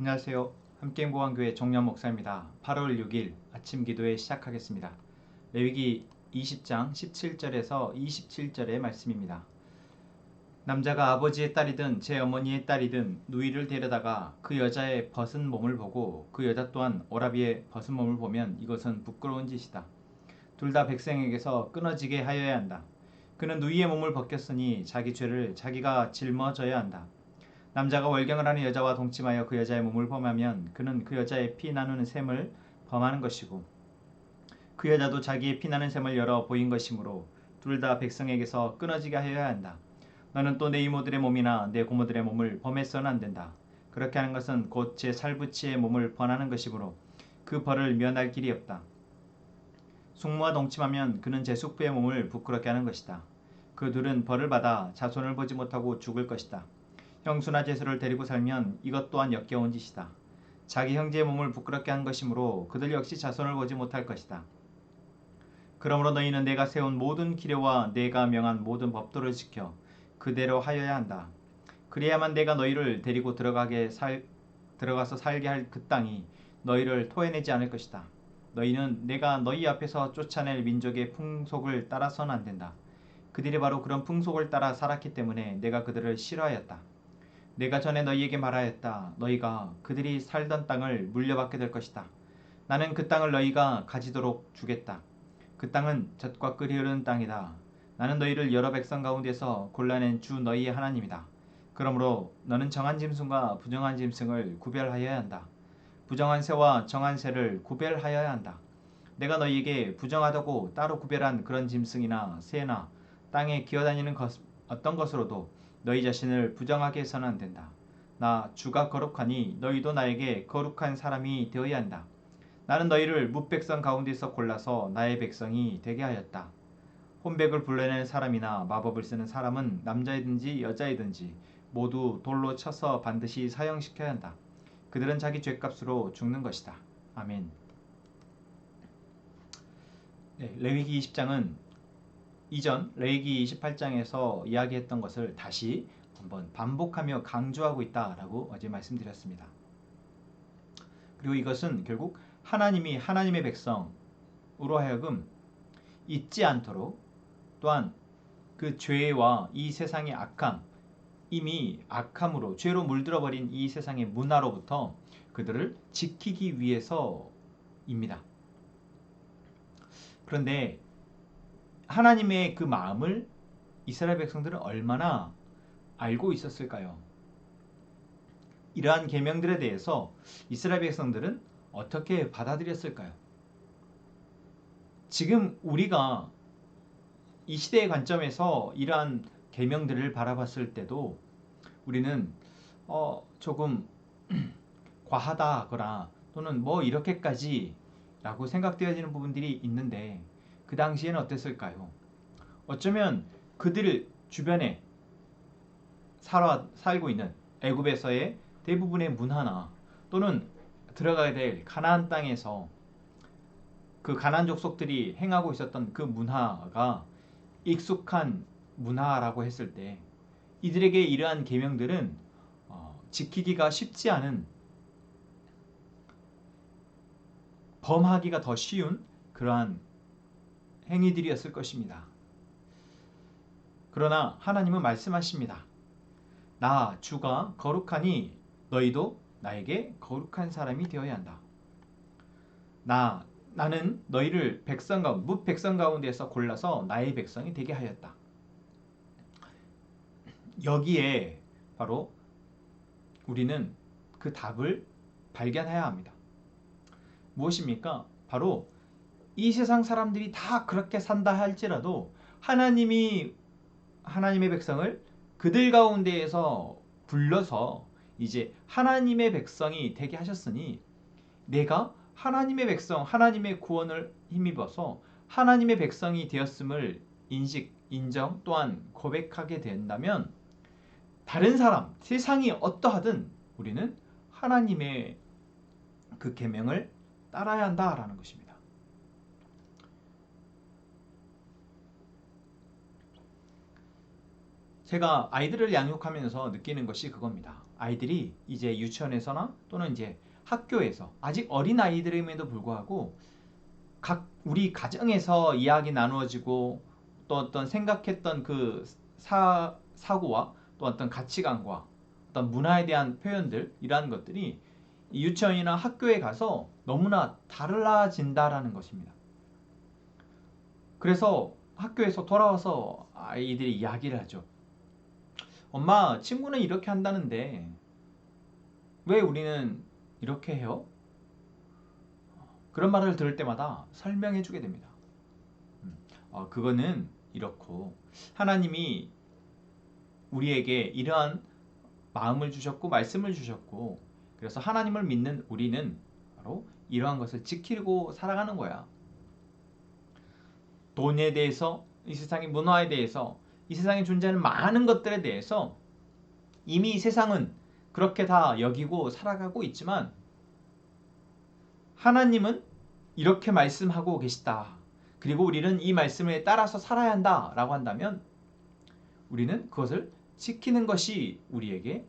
안녕하세요. 함께행복한교회 정년 목사입니다. 8월 6일 아침 기도회 시작하겠습니다. 레위기 20장 17절에서 27절의 말씀입니다. 남자가 아버지의 딸이든 제 어머니의 딸이든 누이를 데려다가 그 여자의 벗은 몸을 보고 그 여자 또한 오라비의 벗은 몸을 보면 이것은 부끄러운 짓이다. 둘 다 백성에게서 끊어지게 하여야 한다. 그는 누이의 몸을 벗겼으니 자기 죄를 자기가 짊어져야 한다. 남자가 월경을 하는 여자와 동침하여 그 여자의 몸을 범하면 그는 그 여자의 피 나누는 셈을 범하는 것이고 그 여자도 자기의 피 나는 셈을 열어 보인 것이므로 둘 다 백성에게서 끊어지게 하여야 한다. 너는 또 내 이모들의 몸이나 내 고모들의 몸을 범해서는 안 된다. 그렇게 하는 것은 곧 제 살부치의 몸을 범하는 것이므로 그 벌을 면할 길이 없다. 숙모와 동침하면 그는 제 숙부의 몸을 부끄럽게 하는 것이다. 그 둘은 벌을 받아 자손을 보지 못하고 죽을 것이다. 형수나 제수를 데리고 살면 이것 또한 역겨운 짓이다. 자기 형제의 몸을 부끄럽게 한 것이므로 그들 역시 자손을 보지 못할 것이다. 그러므로 너희는 내가 세운 모든 규례와 내가 명한 모든 법도를 지켜 그대로 하여야 한다. 그래야만 내가 너희를 데리고 들어가서 살게 할 그 땅이 너희를 토해내지 않을 것이다. 너희는 내가 너희 앞에서 쫓아낼 민족의 풍속을 따라서는 안 된다. 그들이 바로 그런 풍속을 따라 살았기 때문에 내가 그들을 싫어하였다. 내가 전에 너희에게 말하였다. 너희가 그들이 살던 땅을 물려받게 될 것이다. 나는 그 땅을 너희가 가지도록 주겠다. 그 땅은 젖과 꿀이 흐르는 땅이다. 나는 너희를 여러 백성 가운데서 골라낸 주 너희의 하나님이다. 그러므로 너는 정한 짐승과 부정한 짐승을 구별하여야 한다. 부정한 새와 정한 새를 구별하여야 한다. 내가 너희에게 부정하다고 따로 구별한 그런 짐승이나 새나 땅에 기어다니는 어떤 것으로도 너희 자신을 부정하게 해서는 안 된다. 나 주가 거룩하니 너희도 나에게 거룩한 사람이 되어야 한다. 나는 너희를 뭇백성 가운데서 골라서 나의 백성이 되게 하였다. 혼백을 불러내는 사람이나 마법을 쓰는 사람은 남자이든지 여자이든지 모두 돌로 쳐서 반드시 사형시켜야 한다. 그들은 자기 죄값으로 죽는 것이다. 아멘. 레위기 20장은 이전 레위기 28장에서 이야기했던 것을 다시 한번 반복하며 강조하고 있다라고 어제 말씀드렸습니다. 그리고 이것은 결국 하나님이 하나님의 백성으로 하여금 잊지 않도록 또한 그 죄와 이 세상의 악함, 이미 악함으로 죄로 물들어버린 이 세상의 문화로부터 그들을 지키기 위해서입니다. 그런데 하나님의 그 마음을 이스라엘 백성들은 얼마나 알고 있었을까요? 이러한 계명들에 대해서 이스라엘 백성들은 어떻게 받아들였을까요? 지금 우리가 이 시대의 관점에서 이러한 계명들을 바라봤을 때도 우리는 조금 과하다거나 또는 뭐 이렇게까지 라고 생각되어지는 부분들이 있는데 그 당시에는 어땠을까요? 어쩌면 그들 주변에 살고 있는 애굽에서의 대부분의 문화나 또는 들어가야 될 가나안 땅에서 그 가나안 족속들이 행하고 있었던 그 문화가 익숙한 문화라고 했을 때 이들에게 이러한 계명들은 지키기가 쉽지 않은, 범하기가 더 쉬운 그러한 행위들이었을 것입니다. 그러나 하나님은 말씀하십니다. 나 주가 거룩하니 너희도 나에게 거룩한 사람이 되어야 한다. 나는 너희를 뭇 백성 가운데서 골라서 나의 백성이 되게 하였다. 여기에 바로 우리는 그 답을 발견해야 합니다. 무엇입니까? 바로 이 세상 사람들이 다 그렇게 산다 할지라도 하나님의 백성을 그들 가운데에서 불러서 이제 하나님의 백성이 되게 하셨으니 내가 하나님의 백성, 하나님의 구원을 힘입어서 하나님의 백성이 되었음을 인정 또한 고백하게 된다면 다른 사람, 세상이 어떠하든 우리는 하나님의 그 계명을 따라야 한다라는 것입니다. 제가 아이들을 양육하면서 느끼는 것이 그겁니다. 아이들이 이제 유치원에서나 또는 이제 학교에서 아직 어린 아이들임에도 불구하고 각 우리 가정에서 이야기 나누어지고 또 어떤 생각했던 그 사고와 또 어떤 가치관과 어떤 문화에 대한 표현들 이러한 것들이 유치원이나 학교에 가서 너무나 달라진다라는 것입니다. 그래서 학교에서 돌아와서 아이들이 이야기를 하죠. 엄마, 친구는 이렇게 한다는데 왜 우리는 이렇게 해요? 그런 말을 들을 때마다 설명해 주게 됩니다. 그거는 이렇고 하나님이 우리에게 이러한 마음을 주셨고 말씀을 주셨고 그래서 하나님을 믿는 우리는 바로 이러한 것을 지키고 살아가는 거야. 돈에 대해서, 이 세상의 문화에 대해서, 이 세상에 존재하는 많은 것들에 대해서 이미 세상은 그렇게 다 여기고 살아가고 있지만 하나님은 이렇게 말씀하고 계시다. 그리고 우리는 이 말씀에 따라서 살아야 한다 라고 한다면 우리는 그것을 지키는 것이 우리에게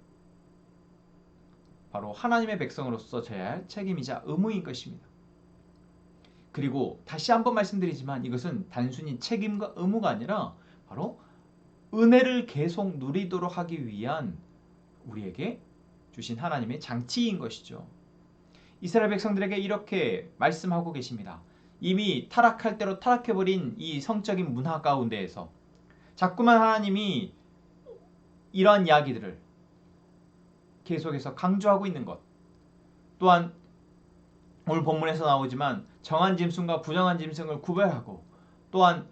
바로 하나님의 백성으로서 져야 할 책임이자 의무인 것입니다. 그리고 다시 한번 말씀드리지만 이것은 단순히 책임과 의무가 아니라 바로 은혜를 계속 누리도록 하기 위한 우리에게 주신 하나님의 장치인 것이죠. 이스라엘 백성들에게 이렇게 말씀하고 계십니다. 이미 타락할 대로 타락해버린 이 성적인 문화 가운데에서 자꾸만 하나님이 이러한 이야기들을 계속해서 강조하고 있는 것, 또한 오늘 본문에서 나오지만 정한 짐승과 부정한 짐승을 구별하고 또한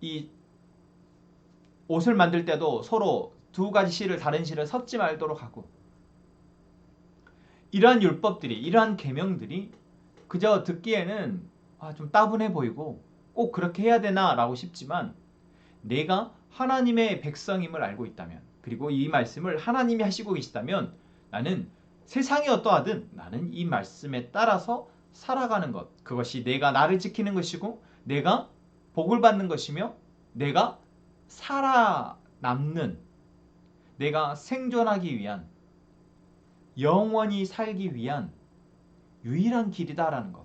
이 옷을 만들 때도 서로 두 가지 실을 다른 실을 섞지 말도록 하고 이러한 율법들이 이러한 계명들이 그저 듣기에는 좀 따분해 보이고 꼭 그렇게 해야 되나 라고 싶지만 내가 하나님의 백성임을 알고 있다면 그리고 이 말씀을 하나님이 하시고 계시다면 나는 세상이 어떠하든 나는 이 말씀에 따라서 살아가는 것 그것이 내가 나를 지키는 것이고 내가 복을 받는 것이며 내가 살아남는 내가 생존하기 위한 영원히 살기 위한 유일한 길이다라는 것.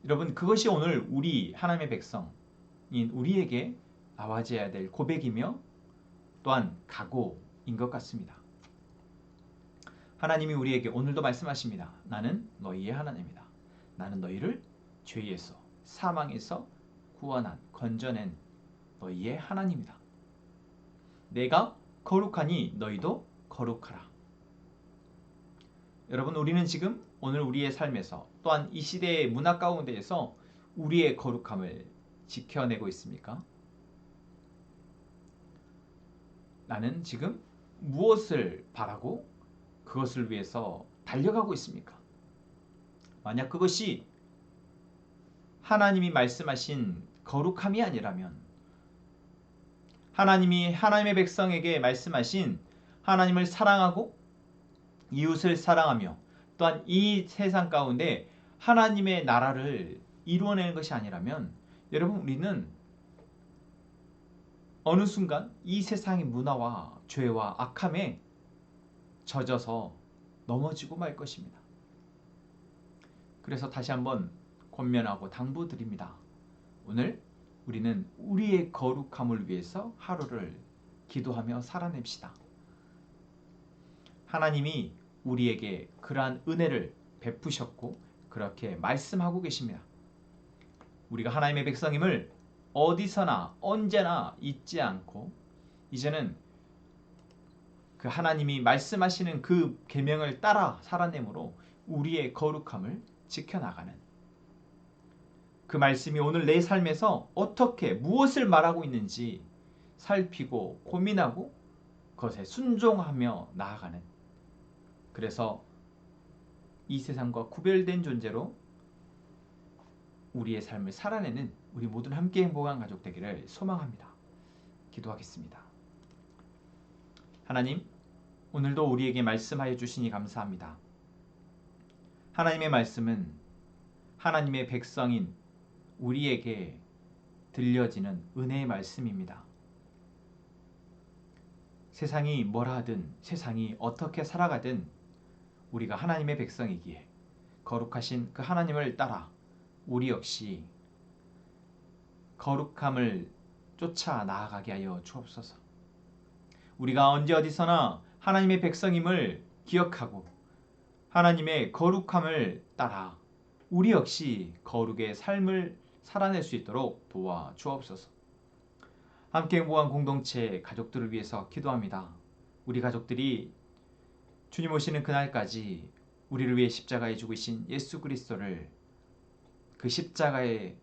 여러분 그것이 오늘 우리 하나님의 백성인 우리에게 나와져야 될 고백이며 또한 각오인 것 같습니다. 하나님이 우리에게 오늘도 말씀하십니다. 나는 너희의 하나님이다. 나는 너희를 죄에서 사망에서 구원한 건져낸 너희의 하나님이다. 내가 거룩하니 너희도 거룩하라. 여러분 우리는 지금 오늘 우리의 삶에서 또한 이 시대의 문화 가운데에서 우리의 거룩함을 지켜내고 있습니까? 나는 지금 무엇을 바라고 그것을 위해서 달려가고 있습니까? 만약 그것이 하나님이 말씀하신 거룩함이 아니라면 하나님이 하나님의 백성에게 말씀하신 하나님을 사랑하고 이웃을 사랑하며 또한 이 세상 가운데 하나님의 나라를 이루어내는 것이 아니라면 여러분 우리는 어느 순간 이 세상의 문화와 죄와 악함에 젖어서 넘어지고 말 것입니다. 그래서 다시 한번 권면하고 당부드립니다. 오늘 우리는 우리의 거룩함을 위해서 하루를 기도하며 살아냅시다. 하나님이 우리에게 그러한 은혜를 베푸셨고 그렇게 말씀하고 계십니다. 우리가 하나님의 백성임을 어디서나 언제나 잊지 않고 이제는 그 하나님이 말씀하시는 그 계명을 따라 살아내므로 우리의 거룩함을 지켜나가는 그 말씀이 오늘 내 삶에서 어떻게 무엇을 말하고 있는지 살피고 고민하고 그것에 순종하며 나아가는 그래서 이 세상과 구별된 존재로 우리의 삶을 살아내는 우리 모든 함께 행복한 가족 되기를 소망합니다. 기도하겠습니다. 하나님, 오늘도 우리에게 말씀하여 주시니 감사합니다. 하나님의 말씀은 하나님의 백성인 우리에게 들려지는 은혜의 말씀입니다. 세상이 뭐라 하든 세상이 어떻게 살아가든 우리가 하나님의 백성이기에 거룩하신 그 하나님을 따라 우리 역시 거룩함을 쫓아 나아가게 하여 주옵소서. 우리가 언제 어디서나 하나님의 백성임을 기억하고 하나님의 거룩함을 따라 우리 역시 거룩의 삶을 살아낼 수 있도록 도와 주옵소서. 함께 행복한 공동체 가족들을 위해서 기도합니다. 우리 가족들이 주님 오시는 그날까지 우리를 위해 십자가에 죽으신 예수 그리스도를 그 십자가의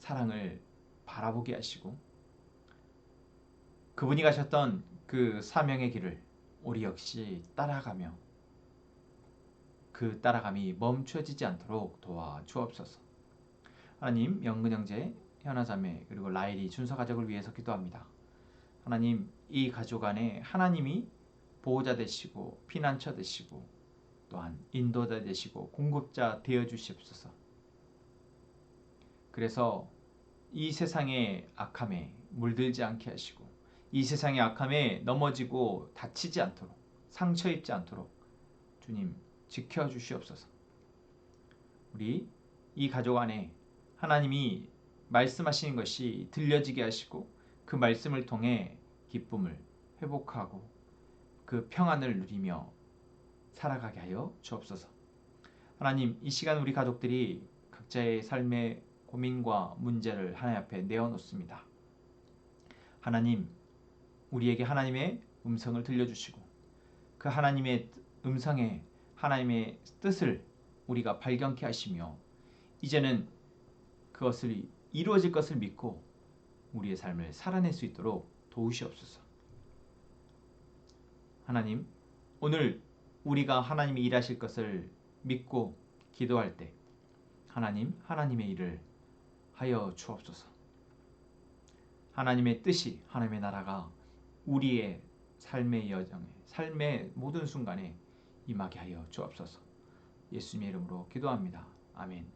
사랑을 바라보게 하시고 그분이 가셨던 그 사명의 길을 우리 역시 따라가며 그 따라감이 멈춰지지 않도록 도와 주옵소서. 하나님, 영근 형제, 현아 자매 그리고 라일이 준서 가족을 위해서 기도합니다. 하나님, 이 가족 안에 하나님이 보호자 되시고 피난처 되시고 또한 인도자 되시고 공급자 되어 주시옵소서. 그래서 이 세상의 악함에 물들지 않게 하시고 이 세상의 악함에 넘어지고 다치지 않도록 상처 입지 않도록 주님 지켜주시옵소서. 우리 이 가족 안에 하나님이 말씀하시는 것이 들려지게 하시고 그 말씀을 통해 기쁨을 회복하고 그 평안을 누리며 살아가게 하여 주옵소서. 하나님, 이 시간 우리 가족들이 각자의 삶의 고민과 문제를 하나님 앞에 내어놓습니다. 하나님, 우리에게 하나님의 음성을 들려주시고 그 하나님의 음성에 하나님의 뜻을 우리가 발견케 하시며 이제는 그것을 이루어질 것을 믿고 우리의 삶을 살아낼 수 있도록 도우시옵소서. 하나님, 오늘 우리가 하나님이 일하실 것을 믿고 기도할 때 하나님의 일을 하여 주옵소서. 하나님의 뜻이, 하나님의 나라가 우리의 삶의 여정에, 삶의 모든 순간에 임하게 하여 주옵소서. 예수님의 이름으로 기도합니다. 아멘.